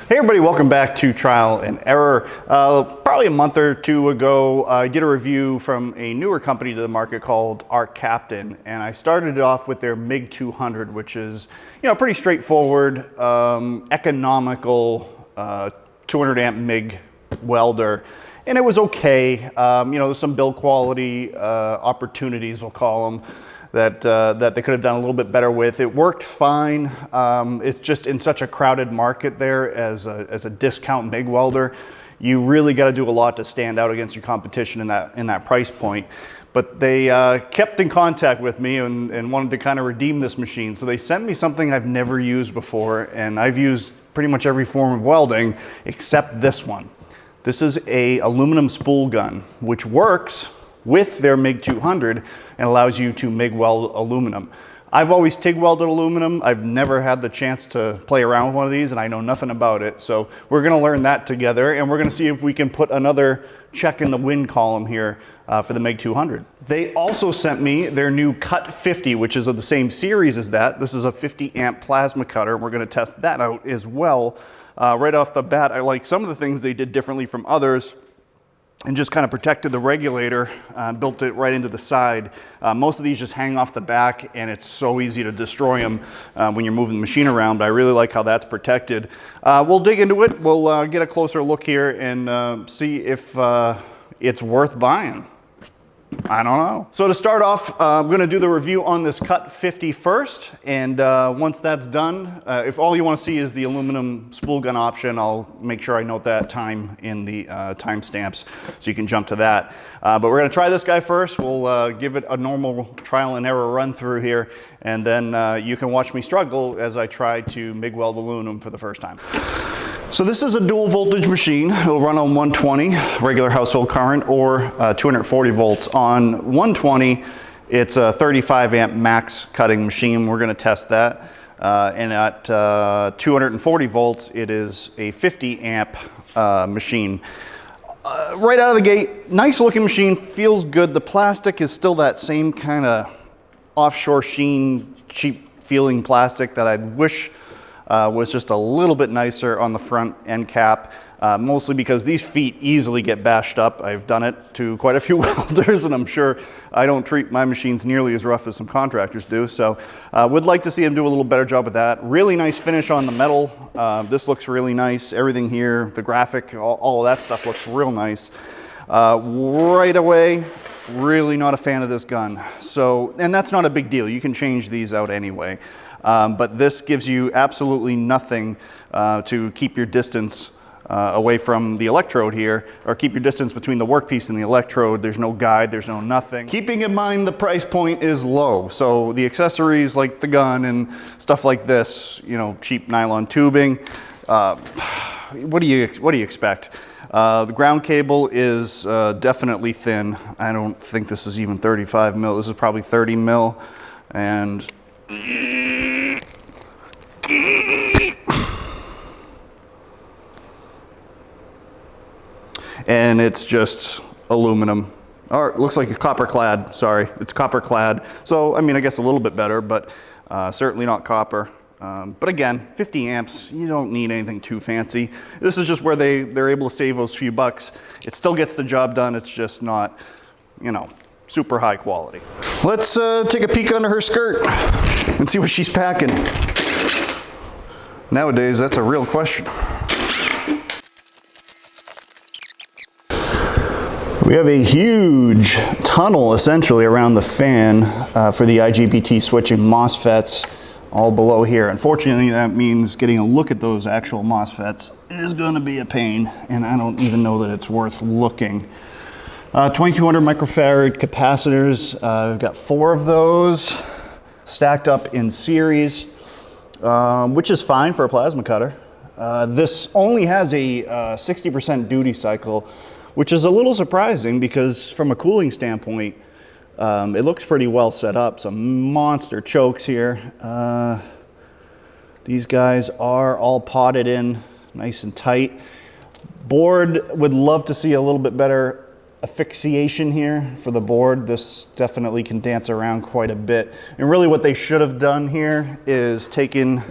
Hey everybody, welcome back to Trial and Error. Probably a month or two ago, I did a review from a newer company to the market called Arccaptain, and I started it off with their MIG200, which is, pretty straightforward, economical 200 amp MIG welder, and it was okay. There's some build quality opportunities, we'll call them, that they could have done a little bit better with. It worked fine. It's just in such a crowded market there as a discount MIG welder. You really got to do a lot to stand out against your competition in that price point. But they kept in contact with me and wanted to kind of redeem this machine. So they sent me something I've never used before, and I've used pretty much every form of welding except this one. This is a aluminum spool gun, which works with their MIG200 and allows you to MIG weld aluminum. I've always TIG welded aluminum. I've never had the chance to play around with one of these, and I know nothing about it. So we're gonna learn that together, and we're gonna see if we can put another check in the win column here for the MIG200. They also sent me their new CUT50, which is of the same series as that. This is a 50 amp plasma cutter. We're gonna test that out as well. Right off the bat, I like some of the things they did differently from others, and just kind of protected the regulator, built it right into the side. Most of these just hang off the back, and it's so easy to destroy them when you're moving the machine around, but I really like how that's protected. We'll dig into it. We'll get a closer look here and see if it's worth buying. I don't know. So to start off, I'm going to do the review on this CUT50 first, and once that's done, if all you want to see is the aluminum spool gun option, I'll make sure I note that time in the timestamps so you can jump to that. But we're going to try this guy first. We'll give it a normal trial and error run through here, and then you can watch me struggle as I try to MIG weld aluminum for the first time. So this is a dual voltage machine. It'll run on 120 regular household current or 240 volts. On 120, it's a 35 amp max cutting machine. We're going to test that. And at 240 volts, it is a 50 amp machine. Right out of the gate, nice looking machine, feels good. The plastic is still that same kind of offshore sheen, cheap feeling plastic that I wish was just a little bit nicer on the front end cap, mostly because these feet easily get bashed up. I've done it to quite a few welders, and I'm sure I don't treat my machines nearly as rough as some contractors do. So would like to see them do a little better job with that. Really nice finish on the metal. This looks really nice. Everything here, the graphic, all of that stuff looks real nice. Right away, really not a fan of this gun. So, and that's not a big deal. You can change these out anyway. But this gives you absolutely nothing to keep your distance away from the electrode here, or keep your distance between the workpiece and the electrode. There's no guide, there's no nothing. Keeping in mind the price point is low, so the accessories like the gun and stuff like this, cheap nylon tubing, what do you expect? The ground cable is definitely thin. I don't think this is even 35 mil. This is probably 30 mil, and it's just aluminum. Or it looks like it's copper clad. Sorry, it's copper clad. So, I guess a little bit better, but certainly not copper. But again, 50 amps, you don't need anything too fancy. This is just where they're able to save those few bucks. It still gets the job done. It's just not, super high quality. Let's take a peek under her skirt and see what she's packing. Nowadays, that's a real question. We have a huge tunnel essentially around the fan for the IGBT switching MOSFETs all below here. Unfortunately, that means getting a look at those actual MOSFETs is going to be a pain, and I don't even know that it's worth looking. 2200 microfarad capacitors. We've got 4 of those stacked up in series, which is fine for a plasma cutter. This only has a 60% duty cycle, which is a little surprising because from a cooling standpoint, it looks pretty well set up. Some monster chokes here. These guys are all potted in nice and tight. Board, would love to see a little bit better asphyxiation here for the board. This definitely can dance around quite a bit. And really what they should have done here is taken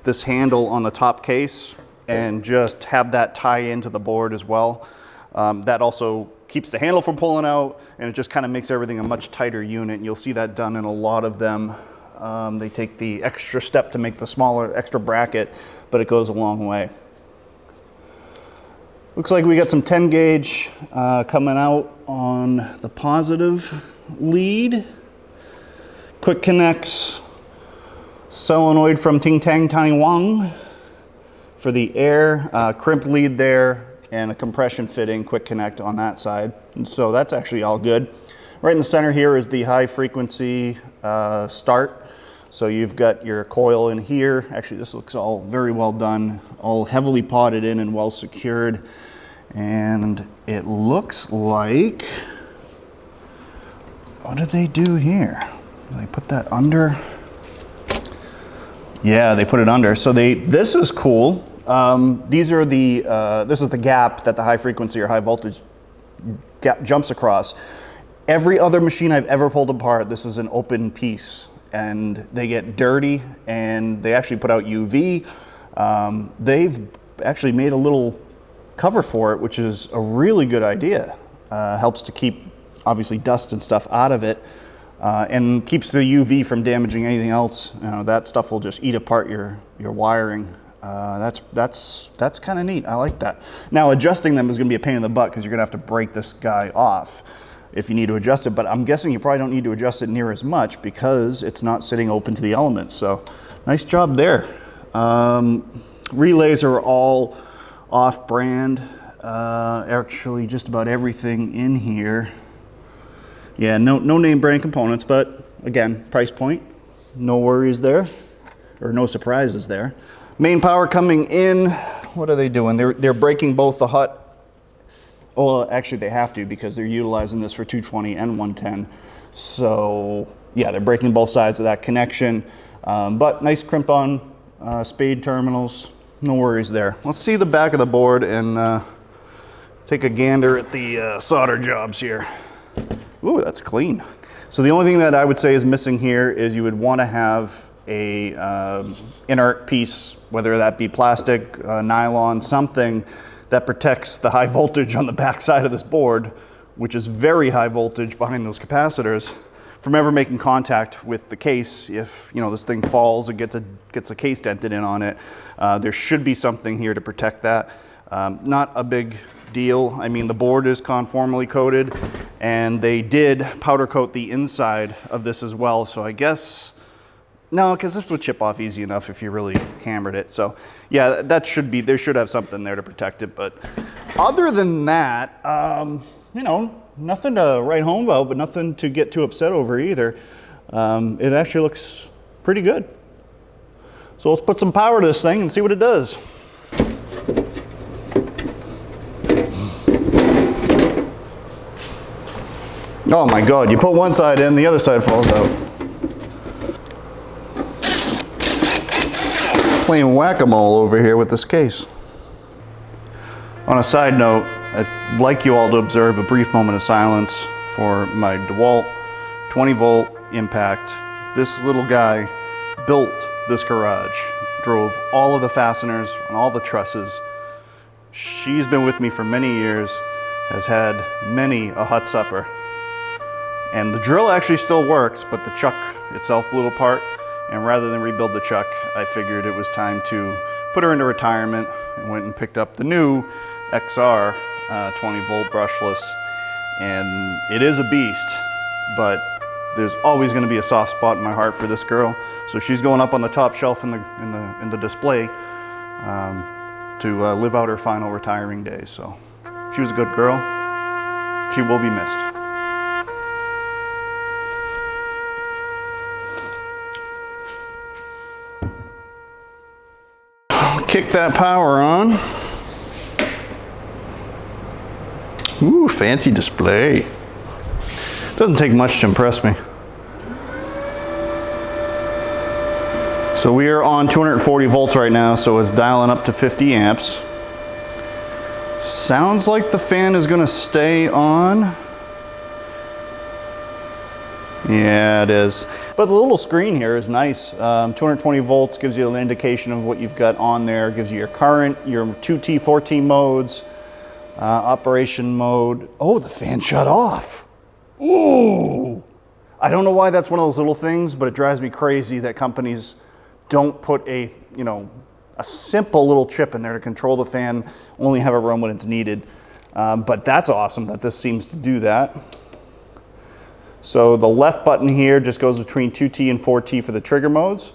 this handle on the top case and just have that tie into the board as well. That also keeps the handle from pulling out, and it just kind of makes everything a much tighter unit. And you'll see that done in a lot of them. They take the extra step to make the smaller extra bracket, but it goes a long way. Looks like we got some 10 gauge coming out on the positive lead. Quick connects, solenoid from Ting Tang Taiwan for the air, crimp lead there, and a compression fitting, quick connect on that side. And so that's actually all good. Right in the center here is the high frequency start. So you've got your coil in here. Actually, this looks all very well done, all heavily potted in and well secured. And it looks like, what did they do here? Did they put that under? Yeah, they put it under. So this is cool. These are this is the gap that the high frequency or high voltage gap jumps across. Every other machine I've ever pulled apart, this is an open piece, and they get dirty, and they actually put out UV. They've actually made a little cover for it, which is a really good idea. Helps to keep obviously dust and stuff out of it, and keeps the UV from damaging anything else. You know, that stuff will just eat apart your wiring. That's kind of neat. I like that. Now adjusting them is going to be a pain in the butt because you're going to have to break this guy off if you need to adjust it, but I'm guessing you probably don't need to adjust it near as much because it's not sitting open to the elements. So nice job there. Relays are all off-brand. Actually just about everything in here. Yeah, no name brand components, but again, price point, no worries there, or no surprises there. Main power coming in. What are they doing? They're breaking both the HUT. Well, actually they have to because they're utilizing this for 220 and 110. So yeah, they're breaking both sides of that connection. But nice crimp on spade terminals. No worries there. Let's see the back of the board and take a gander at the solder jobs here. Ooh, that's clean. So the only thing that I would say is missing here is you would want to have a inert piece, whether that be plastic, nylon, something that protects the high voltage on the back side of this board, which is very high voltage behind those capacitors, from ever making contact with the case. If this thing falls, it gets a case dented in on it. There should be something here to protect that. Not a big deal. I mean, the board is conformally coated, and they did powder coat the inside of this as well. So I guess, no, because this would chip off easy enough if you really hammered it. So yeah, that should be, there should have something there to protect it. But other than that, nothing to write home about, but nothing to get too upset over either. It actually looks pretty good. So let's put some power to this thing and see what it does. Oh my God, you put one side in, the other side falls out. Playing whack-a-mole over here with this case. On a side note, I'd like you all to observe a brief moment of silence for my DeWalt 20-volt impact. This little guy built this garage, drove all of the fasteners and all the trusses. She's been with me for many years, has had many a hot supper. And the drill actually still works, but the chuck itself blew apart. And rather than rebuild the chuck, I figured it was time to put her into retirement and went and picked up the new XR 20-volt brushless. And it is a beast, but there's always going to be a soft spot in my heart for this girl. So she's going up on the top shelf in the display to live out her final retiring days. So she was a good girl. She will be missed. Kick that power on. Ooh, fancy display. Doesn't take much to impress me. So we are on 240 volts right now, so it's dialing up to 50 amps. Sounds like the fan is going to stay on. Yeah, it is. But the little screen here is nice. 220 volts gives you an indication of what you've got on there. Gives you your current, your 2T, 4T modes, operation mode. Oh, the fan shut off. Ooh. I don't know why that's one of those little things, but it drives me crazy that companies don't put a simple little chip in there to control the fan, only have it run when it's needed. But that's awesome that this seems to do that. So the left button here just goes between 2T and 4T for the trigger modes.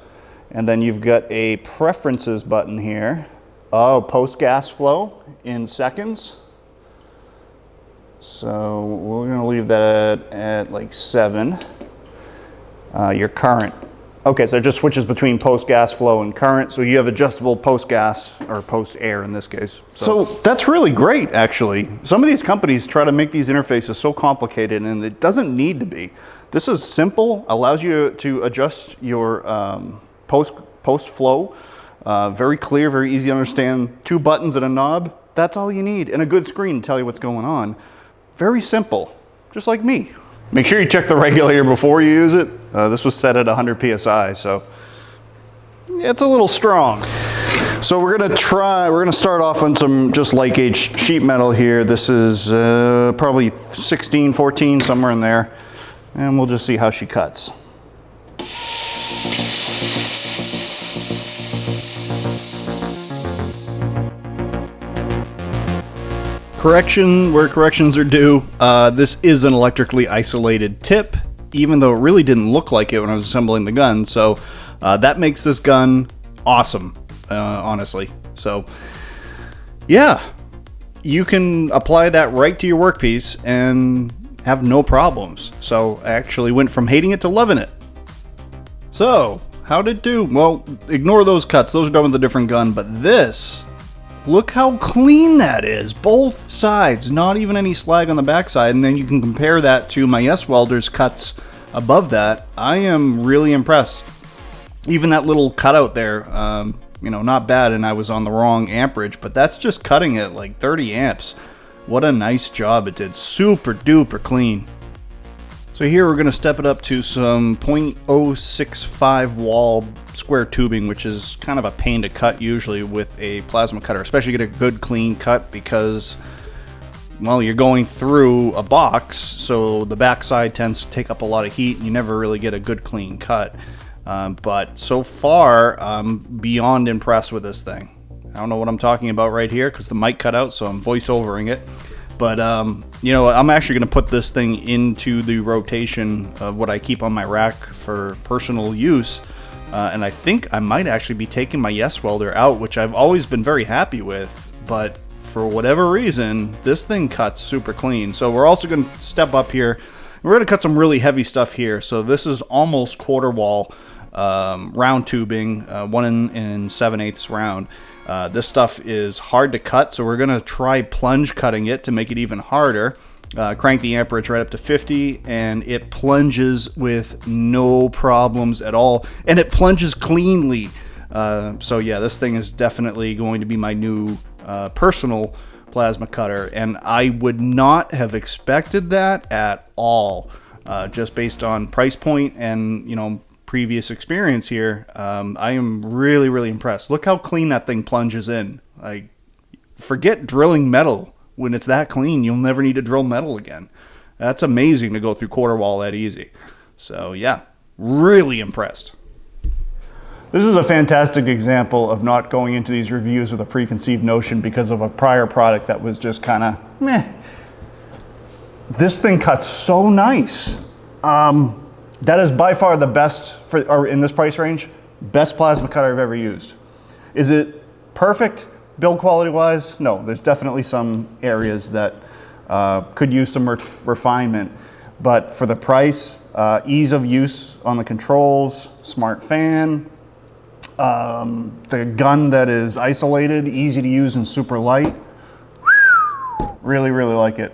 And then you've got a preferences button here. Oh, post gas flow in seconds. So we're gonna leave that at like 7. Your current. Okay, so it just switches between post gas flow and current. So you have adjustable post gas, or post air in this case. So that's really great, actually. Some of these companies try to make these interfaces so complicated, and it doesn't need to be. This is simple, allows you to adjust your post flow. Very clear, very easy to understand. 2 buttons and a knob. That's all you need, and a good screen to tell you what's going on. Very simple, just like me. Make sure you check the regulator before you use it. This was set at 100 PSI, so it's a little strong. So we're gonna start off on some just light gauge sheet metal here. This is probably 16, 14, somewhere in there. And we'll just see how she cuts. Correction where corrections are due. This is an electrically isolated tip, even though it really didn't look like it when I was assembling the gun. So that makes this gun awesome, honestly. So yeah, you can apply that right to your workpiece and have no problems. So I actually went from hating it to loving it. So how'd it do? Well, ignore those cuts. Those are done with a different gun, but this, look how clean that is. Both sides, not even any slag on the backside. And then you can compare that to my S-Welder's cuts above that. I am really impressed. Even that little cutout there, not bad, and I was on the wrong amperage, but that's just cutting it like 30 amps. What a nice job it did. Super duper clean. So here we're going to step it up to some 0.065 wall square tubing, which is kind of a pain to cut usually with a plasma cutter, especially get a good clean cut because, well, you're going through a box, so the backside tends to take up a lot of heat and you never really get a good clean cut. But so far, I'm beyond impressed with this thing. I don't know what I'm talking about right here because the mic cut out, so I'm voice-overing it. But, I'm actually going to put this thing into the rotation of what I keep on my rack for personal use. And I think I might actually be taking my S-Welder out, which I've always been very happy with. But for whatever reason, this thing cuts super clean. So we're also going to step up here. We're going to cut some really heavy stuff here. So this is almost quarter wall round tubing, 1 7/8 round. This stuff is hard to cut, so we're going to try plunge cutting it to make it even harder. Crank the amperage right up to 50, and it plunges with no problems at all, and it plunges cleanly. So yeah, this thing is definitely going to be my new personal plasma cutter, and I would not have expected that at all, just based on price point and previous experience here. I am really, really impressed. Look how clean that thing plunges in. Like, forget drilling metal. When it's that clean, you'll never need to drill metal again. That's amazing to go through quarter wall that easy. So yeah, really impressed. This is a fantastic example of not going into these reviews with a preconceived notion because of a prior product that was just kind of meh. This thing cuts so nice. That is by far the best in this price range, best plasma cutter I've ever used. Is it perfect build quality wise? No, there's definitely some areas that could use some refinement, but for the price, ease of use on the controls, smart fan, the gun that is isolated, easy to use and super light, really, really like it.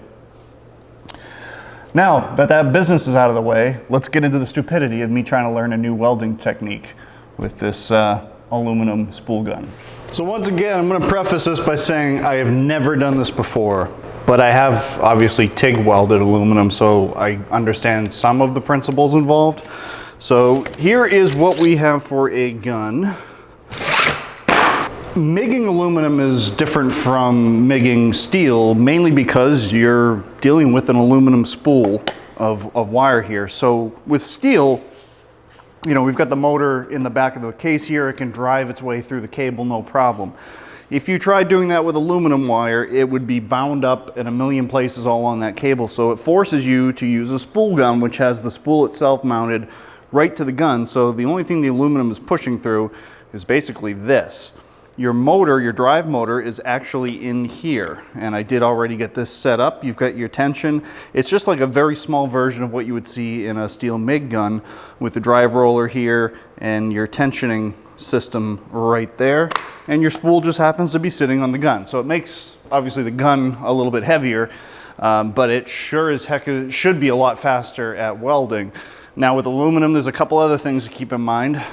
Now that business is out of the way, let's get into the stupidity of me trying to learn a new welding technique with this aluminum spool gun. So once again, I'm going to preface this by saying I have never done this before. But I have obviously TIG welded aluminum, so I understand some of the principles involved. So here is what we have for a gun. MIGing aluminum is different from MIGing steel, mainly because you're dealing with an aluminum spool of wire here. So with steel, you know, we've got the motor in the back of the case here. It can drive its way through the cable, no problem. If you tried doing that with aluminum wire, it would be bound up in a million places all on that cable. So it forces you to use a spool gun, which has the spool itself mounted right to the gun. So the only thing the aluminum is pushing through is basically this. Your motor, your drive motor, is actually in here. And I did already get this set up. You've got your tension. It's just like a very small version of what you would see in a steel MIG gun, with the drive roller here and your tensioning system right there, and your spool just happens to be sitting on the gun. So it makes obviously the gun a little bit heavier, but it sure as heck should be a lot faster at welding. Now with aluminum, there's a couple other things to keep in mind.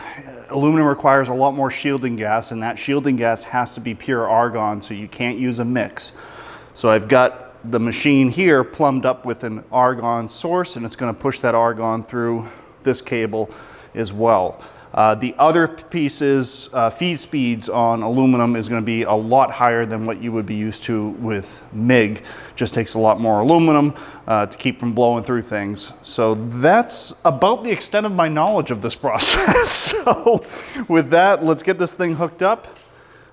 Aluminum requires a lot more shielding gas, and that shielding gas has to be pure argon, so you can't use a mix. So I've got the machine here plumbed up with an argon source, and it's going to push that argon through this cable as well. The other piece is feed speeds on aluminum is going to be a lot higher than what you would be used to with MIG. Just takes a lot more aluminum to keep from blowing through things. So that's about the extent of my knowledge of this process. So with that, let's get this thing hooked up.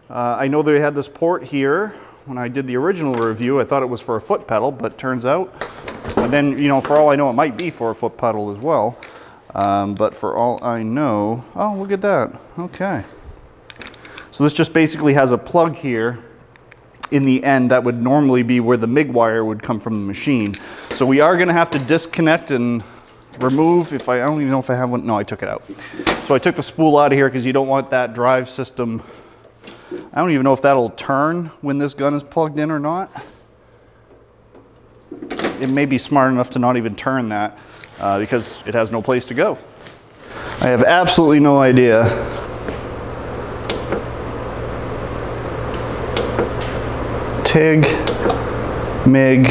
I know they had this port here. When I did the original review, I thought it was for a foot pedal, but turns out, and then, you know, for all I know, it might be for a foot pedal as well. But for all I know, oh, look at that. Okay. So this just basically has a plug here in the end that would normally be where the MIG wire would come from the machine. So we are going to have to disconnect and remove, I don't even know if I have one. No, I took it out. So I took the spool out of here because you don't want that drive system. I don't even know if that'll turn when this gun is plugged in or not. It may be smart enough to not even turn that. Because it has no place to go. I have absolutely no idea. TIG, MIG.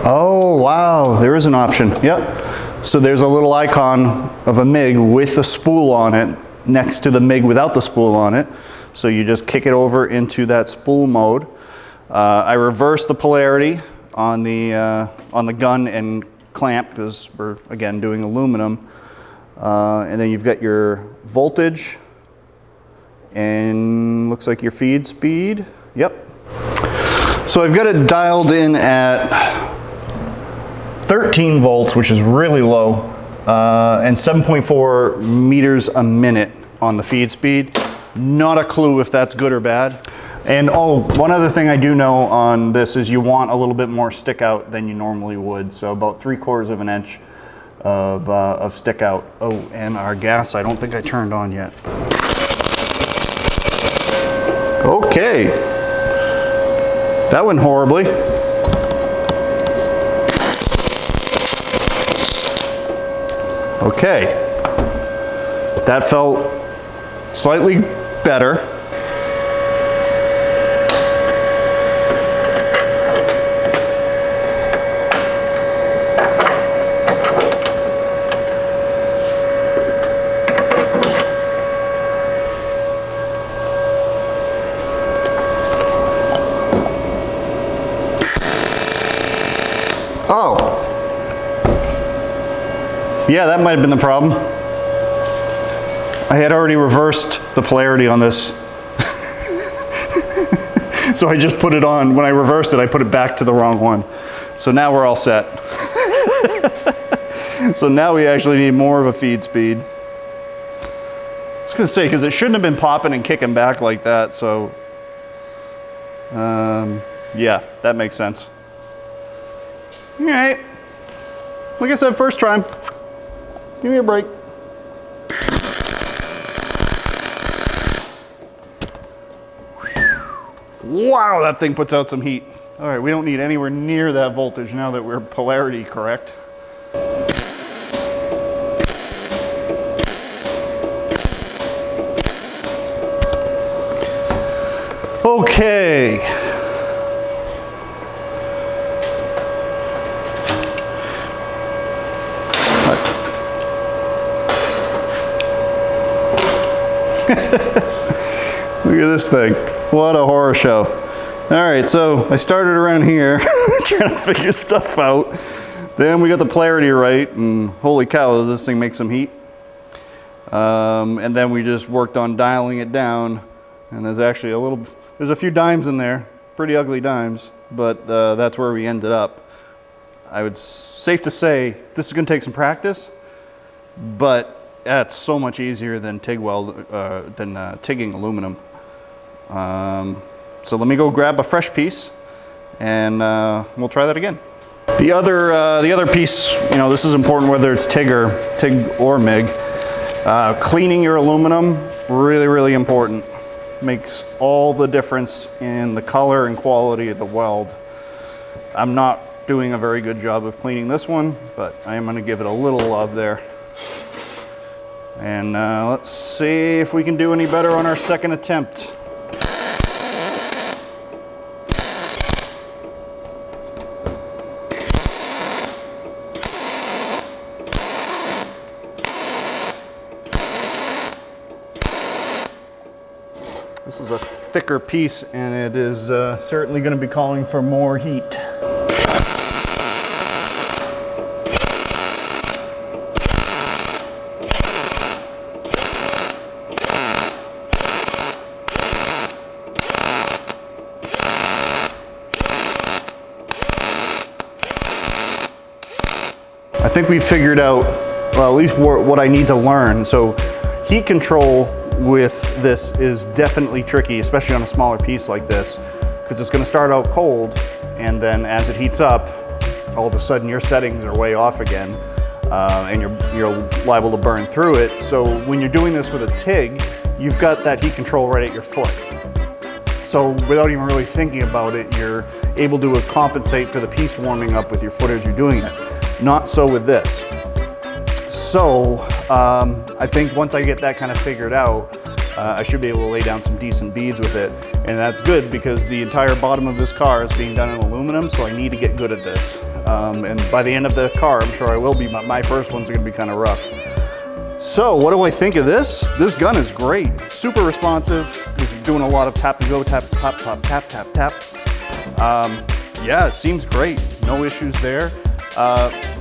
Oh, wow, there is an option. Yep. So there's a little icon of a MIG with a spool on it next to the MIG without the spool on it. So you just kick it over into that spool mode. I reversed the polarity on the gun and clamp because we're again doing aluminum, and then you've got your voltage and looks like your feed speed. Yep. So I've got it dialed in at 13 volts, which is really low, and 7.4 meters a minute on the feed speed. Not a clue if that's good or bad. And oh, one other thing I do know on this is you want a little bit more stick out than you normally would. So about 3/4 of an inch of stick out. Oh, and our gas, I don't think I turned on yet. Okay. That went horribly. Okay. That felt slightly better. Oh. Yeah, that might have been the problem. I had already reversed the polarity on this. So I just put it on. When I reversed it, I put it back to the wrong one. So now we're all set. So now we actually need more of a feed speed. I was gonna say, because it shouldn't have been popping and kicking back like that, so yeah, that makes sense. All right, like I said, first try. Give me a break. Wow, that thing puts out some heat. All right, we don't need anywhere near that voltage now that we're polarity correct. Okay. Look at this thing. What a horror show. All right, so I started around here trying to figure stuff out. Then we got the polarity right, and holy cow, does this thing make some heat. And then we just worked on dialing it down, and there's actually there's a few dimes in there, pretty ugly dimes, but that's where we ended up. Safe to say, this is gonna take some practice, but that's so much easier than TIGging aluminum. So let me go grab a fresh piece, and we'll try that again. The other piece, this is important whether it's TIG or MIG. Cleaning your aluminum, really, really important. Makes all the difference in the color and quality of the weld. I'm not doing a very good job of cleaning this one, but I am gonna give it a little love there. And let's see if we can do any better on our second attempt. This is a thicker piece, and it is certainly going to be calling for more heat. I think we figured out, well, at least what I need to learn. So heat control with this is definitely tricky, especially on a smaller piece like this, because it's going to start out cold, and then as it heats up, all of a sudden your settings are way off again, and you're liable to burn through it. So when you're doing this with a TIG, you've got that heat control right at your foot. So without even really thinking about it, you're able to compensate for the piece warming up with your foot as you're doing it. Not so with this. So I think once I get that kind of figured out, I should be able to lay down some decent beads with it. And that's good because the entire bottom of this car is being done in aluminum, so I need to get good at this. And by the end of the car, I'm sure I will be, but my first ones are gonna be kind of rough. So what do I think of this? This gun is great, super responsive. It's doing a lot of tap and go, tap, tap, tap, tap, tap, tap. Yeah, it seems great, no issues there.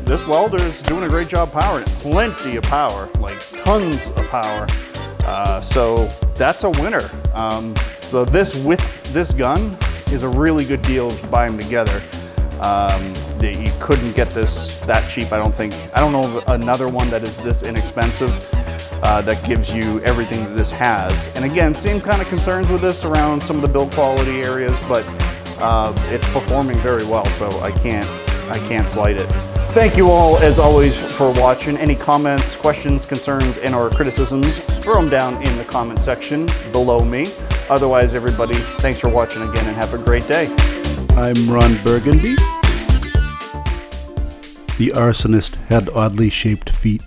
This welder is doing a great job powering it. Plenty of power, like tons of power. So that's a winner. So this with this gun is a really good deal if you buy them together. You couldn't get this that cheap, I don't think. I don't know of another one that is this inexpensive that gives you everything that this has. And again, same kind of concerns with this around some of the build quality areas, but it's performing very well, so I can't slight it. Thank you all, as always, for watching. Any comments, questions, concerns, and/or criticisms, throw them down in the comment section below me. Otherwise, everybody, thanks for watching again and have a great day. I'm Ron Burgundy. The arsonist had oddly shaped feet.